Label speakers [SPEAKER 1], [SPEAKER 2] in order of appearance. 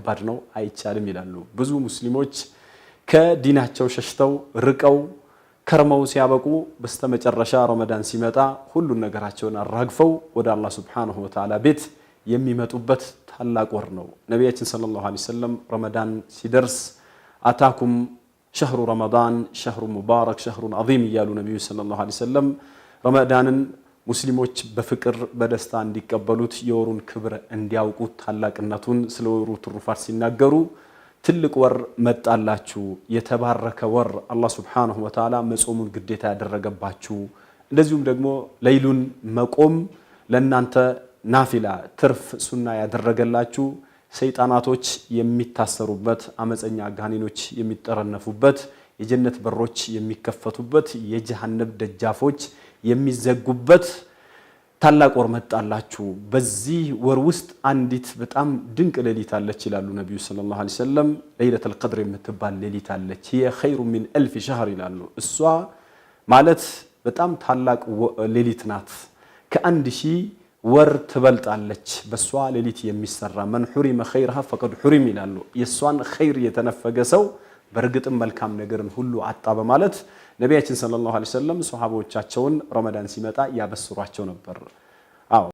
[SPEAKER 1] ከባድ ነው አይቻልም ይላሉ ብዙ ሙስሊሞች ከዲናቸው ሸሽተው ርቀው ከርመው ሲያበቁ በስተመጨረሻ ረመዳን ሲመጣ ሁሉ ነገራቸውን አራግፈው ወደ አላህ Subhanahu Wa Ta'ala ቤት የሚመጡበት ታላቅ ወር ነው ነብያችን ሰለላሁ ዐለይሂ ወሰለም ረመዳን ሲደርስ አታኩም شهر رمضان شهر مبارك شهر عظيم እያሉ ነብዩ ሰለላሁ ዐለይሂ ወሰለም ረመዳንን ሙስሊሞች በፍቅር በደስታ እንዲቀበሉት የወሩን ክብር እንዲያውቁት ታላቅነቱን ስለ ወሩ ትሩፋት ሲናገሩ ትልቅ ወር መጣላችሁ የተባረከ ወር አላህ Subhanahu Wa Ta'ala መጾሙን ግዴታ ያደረገባችሁ እንደዚሁም ደግሞ ለይሉን መቆም ለናንተ ናፊላ ትርፍ ሱና ያደረገላችሁ ሰይጣናቶች የሚታሰሩበት አመፀኛ ጋኔኖች የሚጠረነፉበት የጀነት በሮች የሚከፈቱበት የጀሃነም ደጃፎች የሚዘጉበት ታላቅ ወር መጣላችሁ በዚህ ወር ውስጥ አንዲት በጣም ድንቅ ሌሊት አለች ይላሉ ነብዩ ሰለላሁ ዐለይሂ ወሰለም ለይለቱል ቀድር የምትባል ሌሊት አለች هي خير من 1000 شهر ይላሉ እሷ ማለት በጣም ታላቅ ሌሊት ናት ከአንድ ሺህ ወር ትበልጣለች በሷ ሌሊት የሚሰራ من حرم خيرها فقد حرم ይላሉ የሷን ኸይር የተነፈገ ሰው በርግጥም መልካም ነገርን ሁሉ አጣ በማለት ነብያችን ሰለላሁ ዐለይሂ ወሰለም ሱሐቦቻቸውን ረመዳን ሲመጣ ያበስሯቸው ነበር